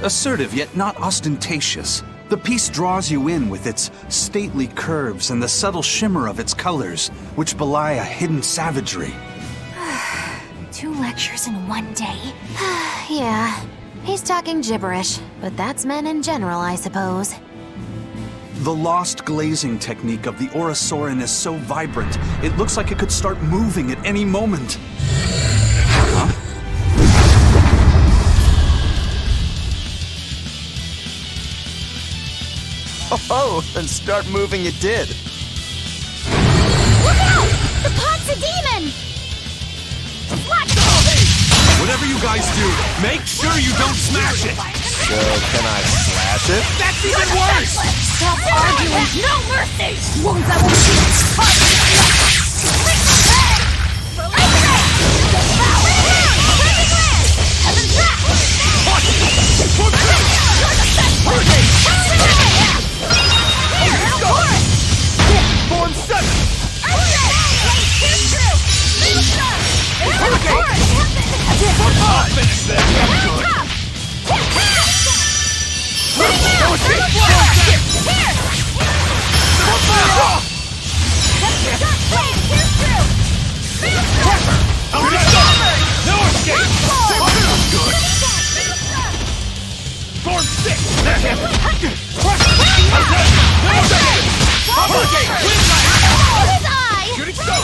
S4: Assertive yet not ostentatious, the piece draws you in with its stately curves and the subtle shimmer of its colors, which belie a hidden savagery.
S6: 2 lectures in one day.
S5: Yeah, he's talking gibberish, but that's men in general, I suppose.
S4: The lost glazing technique of the Orosaurin is so vibrant, it looks like it could start moving at any moment. Huh?
S2: Oh, and start moving it did.
S6: Look out! The pot's a demon!
S4: Whatever you guys do, make sure you don't smash it!
S2: So, can I slash it?
S4: That's even worse!
S6: Stop arguing! No mercy! Wounds that will shoot!
S2: Form 7!
S7: I'll finish that. No escape! Good. Form 6! Shooting star!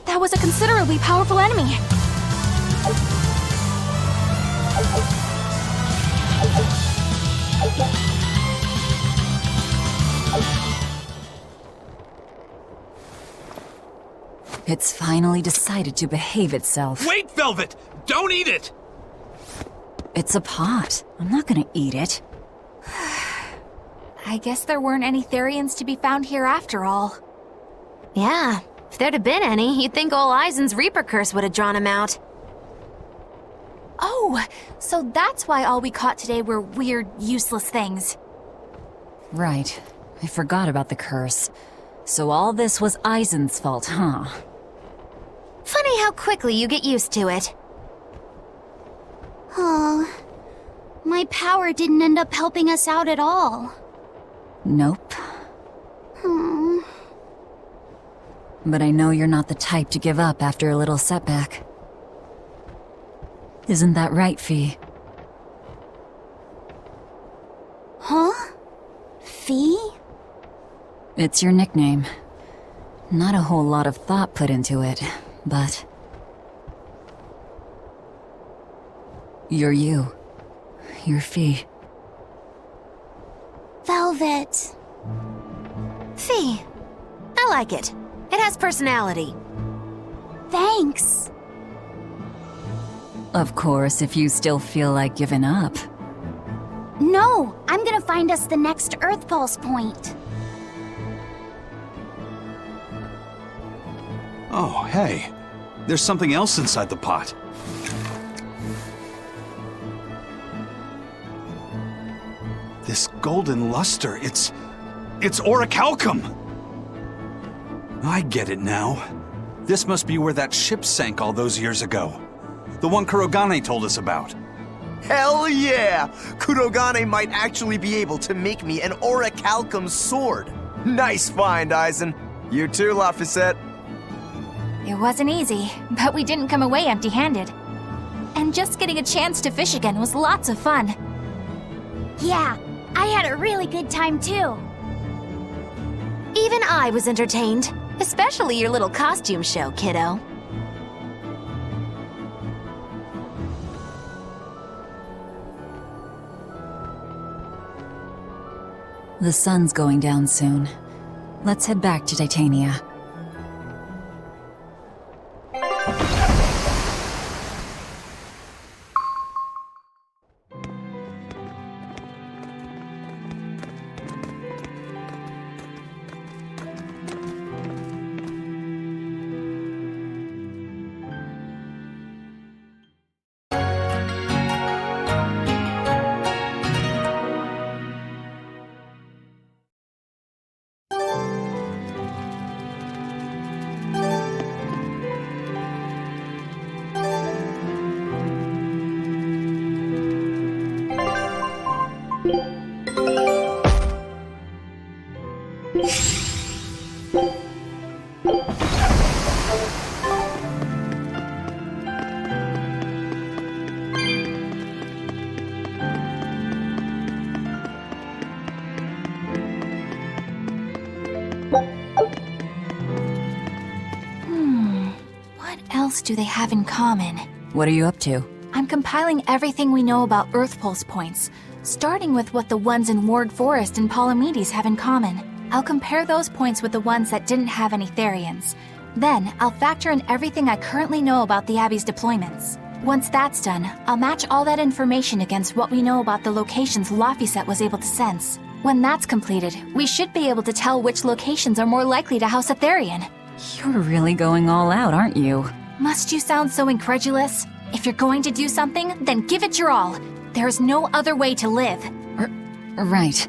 S6: That was a considerably powerful enemy.
S1: It's finally decided to behave itself.
S4: Wait, Velvet! Don't eat it!
S1: It's a pot. I'm not gonna eat it.
S6: I guess there weren't any Therians to be found here after all.
S5: Yeah, if there'd have been any, you'd think ol' Eisen's Reaper curse would have drawn him out.
S6: Oh, so that's why all we caught today were weird, useless things.
S1: Right. I forgot about the curse. So all this was Eisen's fault, huh?
S5: Funny how quickly you get used to it.
S6: Oh, my power didn't end up helping us out at all.
S1: Nope.
S6: Hmm.
S1: But I know you're not the type to give up after a little setback. Isn't that right, Fee?
S6: Huh? Fee?
S1: It's your nickname. Not a whole lot of thought put into it, but... You're you. You're Fee.
S6: Velvet.
S5: Fee. I like it. It has personality.
S6: Thanks.
S1: Of course, if you still feel like giving up.
S6: No, I'm gonna find us the next Earth Pulse point.
S4: Oh, hey. There's something else inside the pot. This golden luster, it's orichalcum! I get it now. This must be where that ship sank all those years ago. The one Kurogane told us about.
S2: Hell yeah! Kurogane might actually be able to make me an orichalcum sword. Nice find, Aizen. You too, Laphicet.
S6: It wasn't easy, but we didn't come away empty-handed. And just getting a chance to fish again was lots of fun. Yeah, I had a really good time too.
S5: Even I was entertained. Especially your little costume show, kiddo.
S1: The sun's going down soon. Let's head back to Titania.
S6: What else do they have in common?
S1: What are you up to?
S6: I'm compiling everything we know about Earth Pulse points, starting with what the ones in Ward Forest and Palamedes have in common. I'll compare those points with the ones that didn't have any Therians. Then, I'll factor in everything I currently know about the Abbey's deployments. Once that's done, I'll match all that information against what we know about the locations Laphicet was able to sense. When that's completed, we should be able to tell which locations are more likely to house a Therian.
S1: You're really going all out, aren't you?
S6: Must you sound so incredulous? If you're going to do something, then give it your all. There's no other way to live.
S1: Right.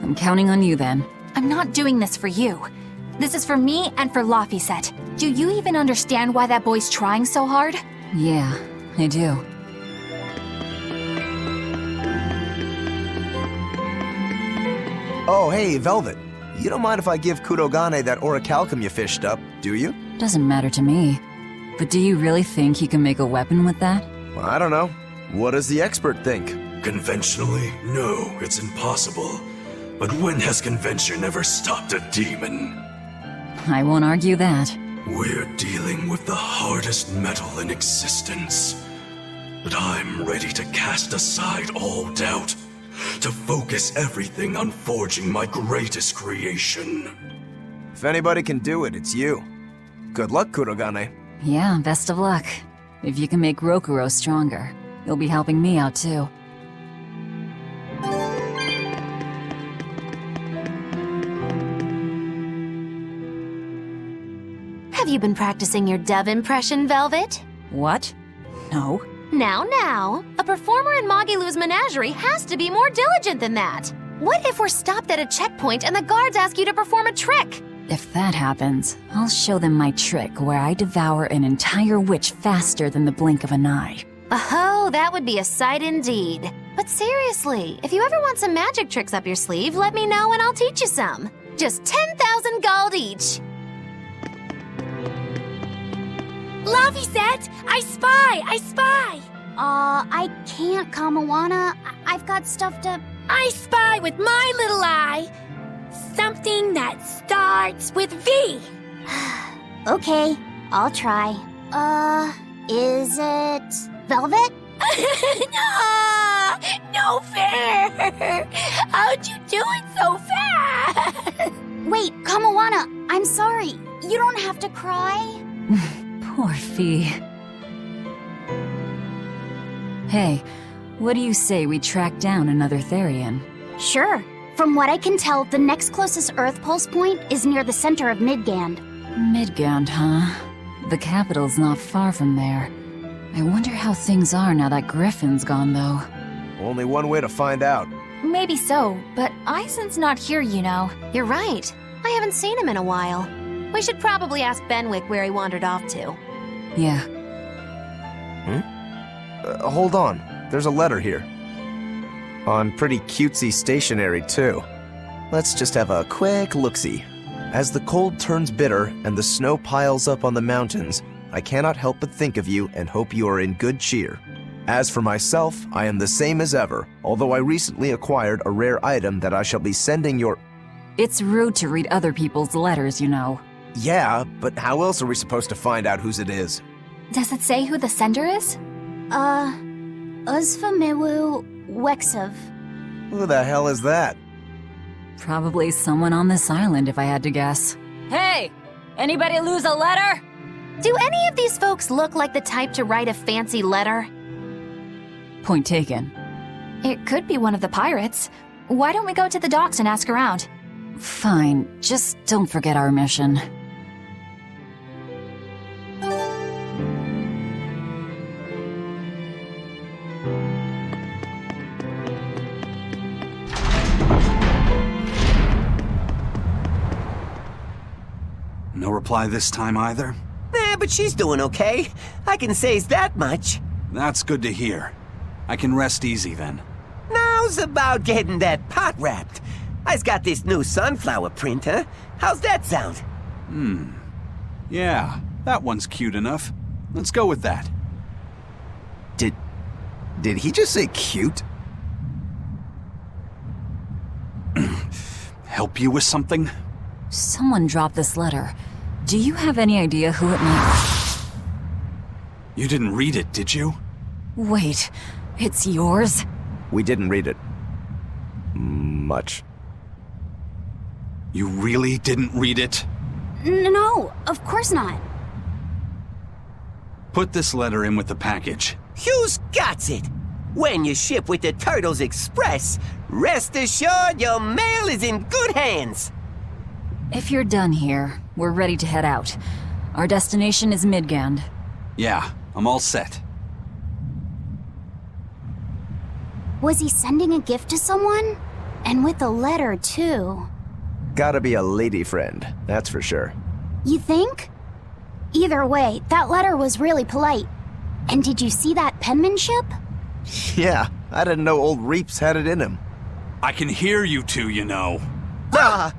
S1: I'm counting on you then.
S6: I'm not doing this for you. This is for me and for Laphicet. Do you even understand why that boy's trying so hard?
S1: Yeah, I do.
S2: Oh, hey, Velvet. You don't mind if I give Kurogane that orichalcum you fished up, do you?
S1: Doesn't matter to me. But do you really think he can make a weapon with that?
S2: Well, I don't know. What does the expert think?
S7: Conventionally, no, it's impossible. But when has convention ever stopped a demon?
S1: I won't argue that.
S7: We're dealing with the hardest metal in existence. But I'm ready to cast aside all doubt, to focus everything on forging my greatest creation.
S2: If anybody can do it, it's you. Good luck, Kurogane.
S1: Yeah, best of luck. If you can make Rokuro stronger, you'll be helping me out too.
S5: Have you been practicing your dove impression, Velvet?
S1: What? No.
S5: Now, a performer in Magilou's menagerie has to be more diligent than that. What if we're stopped at a checkpoint and the guards ask you to perform a trick?
S1: If that happens, I'll show them my trick where I devour an entire witch faster than the blink of an eye.
S5: Oh, that would be a sight indeed. But seriously, if you ever want some magic tricks up your sleeve, let me know and I'll teach you some. Just 10,000 gold each.
S3: Laphicet! I spy!
S6: I can't, Kamawana. I've got stuff to...
S3: I spy with my little eye something that starts with V.
S6: Okay, I'll try. Is it velvet?
S3: No fair. How'd you do it so fast?
S6: Wait, Kamawana, I'm sorry. You don't have to cry.
S1: Poor Fee. Hey, what do you say we track down another Therian?
S6: Sure. From what I can tell, the next closest Earth pulse point is near the center of Midgand.
S1: Midgand, huh? The capital's not far from there. I wonder how things are now that Griffin's gone, though.
S2: Only one way to find out.
S6: Maybe so, but Isen's not here, you know.
S5: You're right. I haven't seen him in a while. We should probably ask Benwick where he wandered off to.
S1: Yeah.
S2: Hold on. There's a letter here. On pretty cutesy stationery, too. Let's just have a quick look-see. As the cold turns bitter and the snow piles up on the mountains, I cannot help but think of you and hope you are in good cheer. As for myself, I am the same as ever, although I recently acquired a rare item that I shall be sending your...
S1: It's rude to read other people's letters, you know.
S2: Yeah, but how else are we supposed to find out whose it is?
S6: Does it say who the sender is? Uzfamiwu Wexov.
S2: Who the hell is that?
S1: Probably someone on this island, if I had to guess. Hey! Anybody lose a letter?
S5: Do any of these folks look like the type to write a fancy letter?
S1: Point taken.
S6: It could be one of the pirates. Why don't we go to the docks and ask around?
S1: Fine, just don't forget our mission.
S4: No reply this time either?
S12: But she's doing okay. I can say's that much.
S4: That's good to hear. I can rest easy then.
S12: Now's about getting that pot wrapped. I's got this new sunflower printer. How's that sound?
S4: Yeah, that one's cute enough. Let's go with that.
S2: Did he just say cute?
S4: Help you with something?
S1: Someone dropped this letter. Do you have any idea who it might...
S4: You didn't read it, did you?
S1: Wait, it's yours?
S2: We didn't read it. Much.
S4: You really didn't read it?
S6: No, of course not.
S4: Put this letter in with the package.
S12: Who's got it? When you ship with the Turtles Express, rest assured your mail is in good hands.
S1: If you're done here, we're ready to head out. Our destination is Midgand.
S4: Yeah, I'm all set.
S6: Was he sending a gift to someone? And with a letter, too.
S2: Gotta be a lady friend, that's for sure.
S6: You think? Either way, that letter was really polite. And did you see that penmanship?
S2: Yeah, I didn't know old Reeps had it in him.
S4: I can hear you two, you know.
S12: Ah!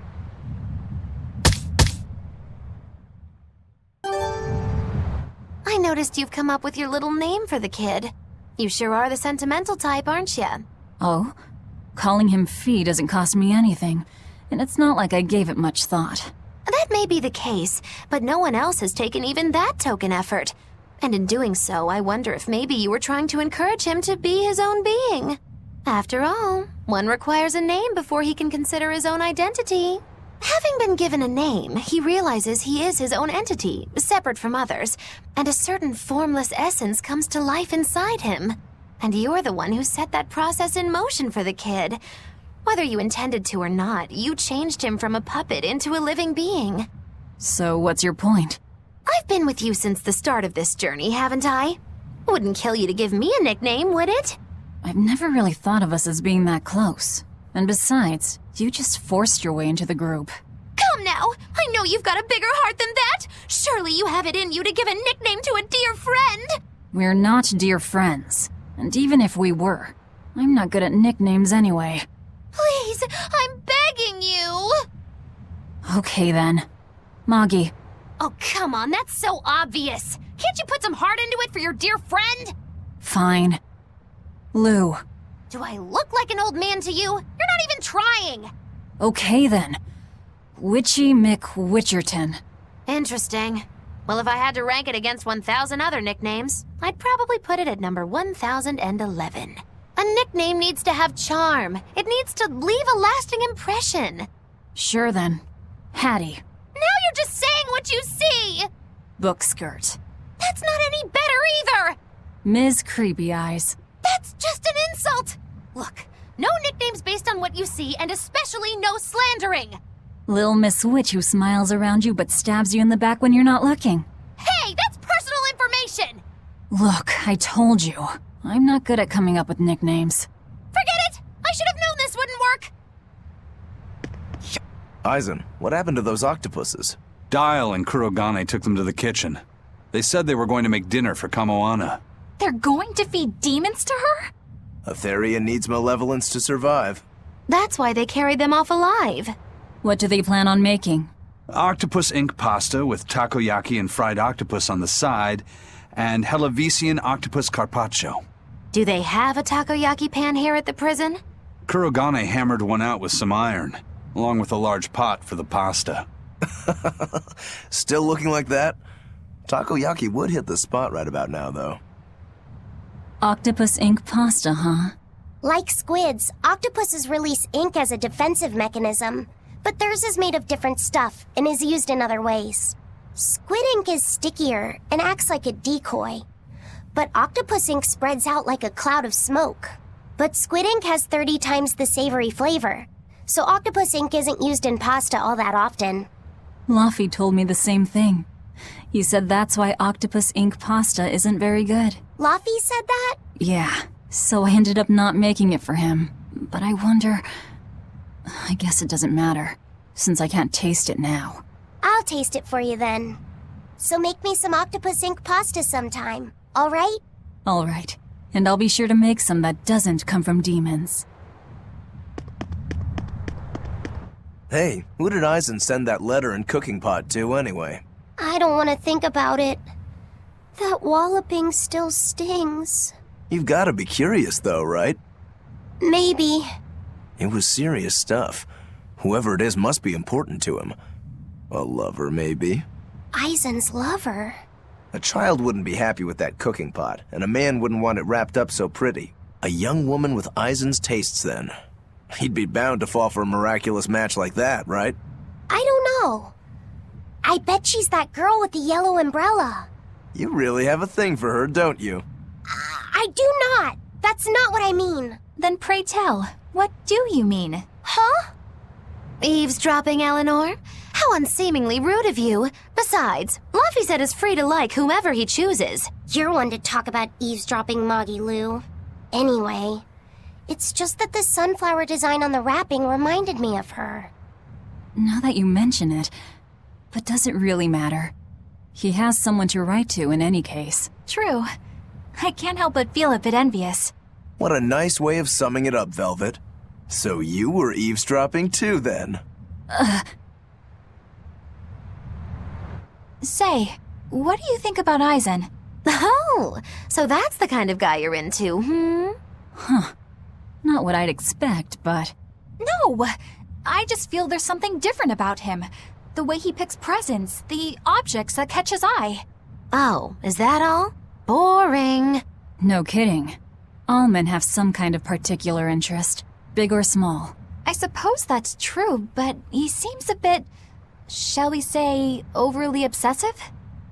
S5: I noticed you've come up with your little name for the kid. You sure are the sentimental type, aren't you?
S1: Oh? Calling him Fee doesn't cost me anything, and it's not like I gave it much thought.
S5: That may be the case, but no one else has taken even that token effort. And in doing so, I wonder if maybe you were trying to encourage him to be his own being. After all, one requires a name before he can consider his own identity. Having been given a name, he realizes he is his own entity, separate from others, and a certain formless essence comes to life inside him. And you're the one who set that process in motion for the kid. Whether you intended to or not, you changed him from a puppet into a living being.
S1: So what's your point?
S5: I've been with you since the start of this journey, haven't I? Wouldn't kill you to give me a nickname, would it?
S1: I've never really thought of us as being that close. And besides, you just forced your way into the group.
S5: Come now! I know you've got a bigger heart than that! Surely you have it in you to give a nickname to a dear friend!
S1: We're not dear friends. And even if we were, I'm not good at nicknames anyway.
S5: Please, I'm begging you!
S1: Okay then. Moggy.
S5: Oh, come on, that's so obvious! Can't you put some heart into it for your dear friend?
S1: Fine. Lou.
S5: Do I look like an old man to you? You're not even trying!
S1: Okay then. Witchy McWitcherton.
S5: Interesting. Well, if I had to rank it against 1,000 other nicknames, I'd probably put it at number 1011. A nickname needs to have charm. It needs to leave a lasting impression.
S1: Sure then. Hattie.
S5: Now you're just saying what you see!
S1: Book skirt.
S5: That's not any better either!
S1: Ms. Creepy Eyes.
S5: That's just an insult! Look, no nicknames based on what you see, and especially no slandering!
S1: Lil Miss Witch who smiles around you but stabs you in the back when you're not looking.
S5: Hey, that's personal information!
S1: Look, I told you. I'm not good at coming up with nicknames.
S5: Forget it! I should have known this wouldn't work!
S2: Aizen, what happened to those octopuses?
S4: Dial and Kurogane took them to the kitchen. They said they were going to make dinner for Kamoana.
S6: They're going to feed demons to her?
S2: A Therian needs malevolence to survive.
S5: That's why they carried them off alive.
S1: What do they plan on making?
S4: Octopus ink pasta with takoyaki and fried octopus on the side, and Hellavesian octopus carpaccio.
S5: Do they have a takoyaki pan here at the prison?
S4: Kurogane hammered one out with some iron, along with a large pot for the pasta.
S2: Still looking like that? Takoyaki would hit the spot right about now, though.
S1: Octopus ink pasta, huh?
S3: Like squids, octopuses release ink as a defensive mechanism, but theirs is made of different stuff and is used in other ways. Squid ink is stickier and acts like a decoy, but octopus ink spreads out like a cloud of smoke. But squid ink has 30 times the savory flavor, so octopus ink isn't used in pasta all that often.
S1: Laffy told me the same thing. He said that's why octopus ink pasta isn't very good.
S3: Laffy said that?
S1: Yeah, so I ended up not making it for him. But I wonder... I guess it doesn't matter, since I can't taste it now.
S3: I'll taste it for you then. So make me some octopus ink pasta sometime, alright?
S1: Alright, and I'll be sure to make some that doesn't come from demons.
S2: Hey, who did Aizen send that letter and cooking pot to anyway?
S3: I don't want to think about it. That walloping still stings.
S2: You've got to be curious though, right?
S3: Maybe.
S2: It was serious stuff. Whoever it is must be important to him. A lover, maybe.
S3: Aizen's lover.
S2: A child wouldn't be happy with that cooking pot, and a man wouldn't want it wrapped up so pretty. A young woman with Aizen's tastes, then. He'd be bound to fall for a miraculous match like that, right?
S3: I don't know. I bet she's that girl with the yellow umbrella.
S2: You really have a thing for her, don't you?
S3: I do not. That's not what I mean.
S6: Then pray tell, what do you mean?
S3: Huh?
S5: Eavesdropping, Eleanor? How unseemingly rude of you. Besides, Laffy said is free to like whomever he chooses.
S3: You're one to talk about eavesdropping, Moggy Lou. Anyway, it's just that the sunflower design on the wrapping reminded me of her.
S1: Now that you mention it, but does it really matter? He has someone to write to in any case.
S6: True. I can't help but feel a bit envious.
S2: What a nice way of summing it up, Velvet. So you were eavesdropping too, then?
S6: Say, what do you think about Aizen?
S5: Oh, so that's the kind of guy you're into, hmm?
S1: Huh. Not what I'd expect, but...
S6: No! I just feel there's something different about him. The way he picks presents, the objects that catch his eye.
S5: Oh, is that all? Boring.
S1: No kidding. All men have some kind of particular interest, big or small.
S6: I suppose that's true, but he seems a bit, shall we say, overly obsessive?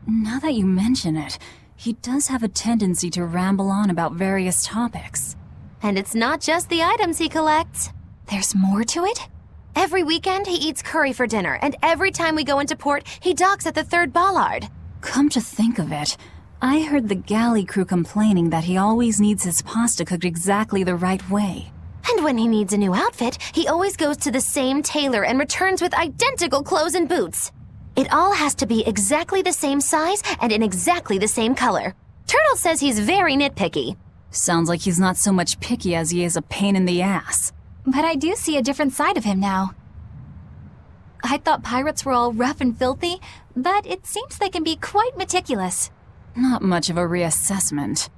S1: Now that you mention it, he does have a tendency to ramble on about various topics.
S5: And it's not just the items he collects.
S6: There's more to it?
S5: Every weekend he eats curry for dinner, and every time we go into port, he docks at the 3rd Bollard.
S1: Come to think of it, I heard the galley crew complaining that he always needs his pasta cooked exactly the right way.
S5: And when he needs a new outfit, he always goes to the same tailor and returns with identical clothes and boots. It all has to be exactly the same size and in exactly the same color. Turtle says he's very nitpicky.
S1: Sounds like he's not so much picky as he is a pain in the ass.
S6: But I do see a different side of him now. I thought pirates were all rough and filthy, but it seems they can be quite meticulous.
S1: Not much of a reassessment.